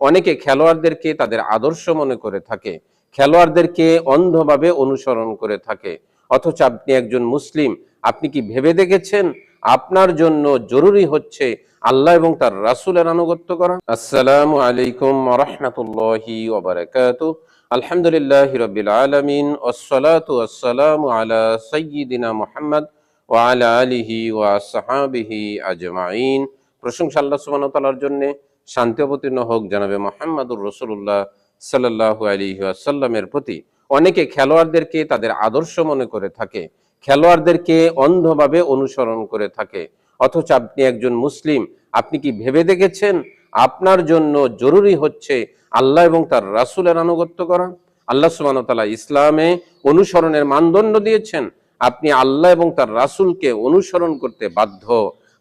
অনেকে খেলোয়াড়দেরকে তাদের আদর্শ মনে করে থাকে, খেলোয়াড়দেরকে অন্ধভাবে অনুসরণ করে থাকে। অথচ আপনি একজন মুসলিম, আপনি কি ভেবে দেখেছেন আপনার জন্য জরুরি হচ্ছে আল্লাহ এবং তার রাসূলের আনুগত্য করা? আসসালামু আলাইকুম ওয়া রাহমাতুল্লাহি ওয়া বারাকাতুহু। আলহামদুলিল্লাহি রাব্বিল আলামিন, ওয়াসসালাতু ওয়াসসালামু আলা সাইয়্যিদিনা মুহাম্মদ ওয়া আলা আলিহি ওয়া আসহাবিহি আজমাইন। প্রশংসা আল্লাহ সুবহানাহু ওয়া তাআলার জন্য, শান্তি অবতীর্ণ হোক জনাবে মুহাম্মদুর রাসূলুল্লাহ সাল্লাল্লাহু আলাইহি ওয়াসাল্লামের প্রতি। অনেকে খেলোয়াড়দেরকে তাদের আদর্শ মনে করে থাকে, খেলোয়াড়দেরকে অন্ধভাবে অনুসরণ করে থাকে। অথচ আপনি একজন মুসলিম, আপনি কি ভেবে দেখেছেন আপনার জন্য জরুরি হচ্ছে আল্লাহ এবং তার রাসূলের আনুগত্য করা? আল্লাহ সুবহানাহু ওয়া তাআলা ইসলামে অনুসরণের মানদণ্ড দিয়েছেন, আপনি আল্লাহ এবং তার রাসূলকে অনুসরণ করতে বাধ্য।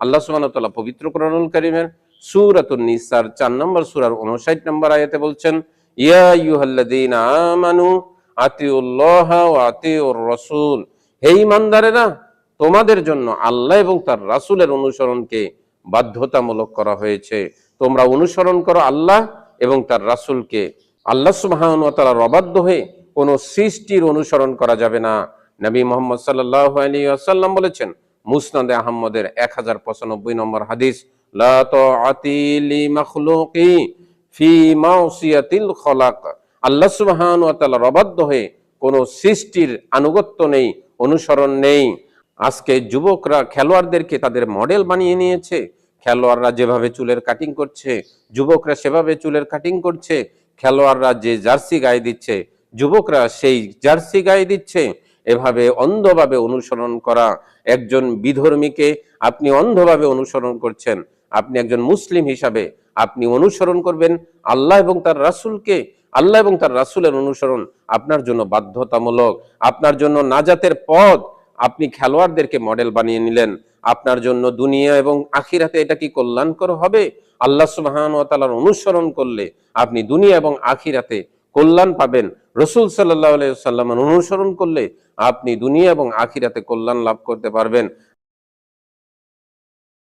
আল্লাহ সুবহানাহু ওয়া তাআলা পবিত্র কোরআনুল কারীমের সূরাতুন নিসার 4 নম্বর সূরার 59 নম্বর আয়াতে বলছেন, ইয়া আইয়ুহাল্লাযীনা আমানু আতিউল্লাহা ওয়া আতিউর রাসূল, হে ঈমানদারেরা, তোমাদের জন্য আল্লাহ এবং তার রাসূলের অনুসরণকে বাধ্যতামূলক করা হয়েছে। তোমরা অনুসরণ করো আল্লাহ এবং তার রাসূলকে। আল্লাহ সুবহানাহু ওয়া তাআলার অবাধ্য হয়ে কোন সৃষ্টির অনুসরণ করা যাবে না। নবী মুহাম্মদ সাল্লাল্লাহু আলাইহি ওয়াসাল্লাম বলেছেন, মুসনাদে আহমদের 1095 নম্বর হাদিস, লা তাআতি লি মাখলুকি ফি মাসিয়াতিল খলাক। আল্লাহ সুবহানাহু ওয়া তাআলার অবাধ্য হয়ে কোন সৃষ্টির আনুগত্য নেই, অনুসরণ নেই। আজকে যুবকরা খেলোয়াড়দেরকে তাদের মডেল বানিয়ে নিয়েছে। খেলোয়াড়রা যেভাবে চুলের কাটিং করছে, যুবকরা সেভাবে চুলের কাটিং করছে। খেলোয়াড়রা যে জার্সি গায়ে দিচ্ছে, যুবকরা সেই জার্সি গায়ে দিচ্ছে। এভাবে অন্ধভাবে অনুসরণ করা, একজন বিধর্মীকে আপনি অন্ধভাবে অনুসরণ করছেন। আপনি একজন মুসলিম হিসাবে আপনি অনুসরণ করবেন আল্লাহ এবং তার রাসূলকে। আল্লাহ এবং তার রাসূলের অনুসরণ আপনার জন্য বাধ্যতামূলক, আপনার জন্য নাজাতের পথ। আপনি খেলোয়াড়দেরকে মডেল বানিয়ে নিলেন, আপনার জন্য দুনিয়া এবং আখিরাতে এটা কি কল্যাণকর হবে? আল্লাহ সুবহানাহু ওয়া তাআলার অনুসরণ করলে আপনি দুনিয়া এবং আখিরাতে কল্যাণ পাবেন। রাসূল সাল্লাল্লাহু আলাইহি ওয়াসাল্লামের অনুসরণ করলে আপনি দুনিয়া এবং আখিরাতে কল্যাণ লাভ করতে পারবেন।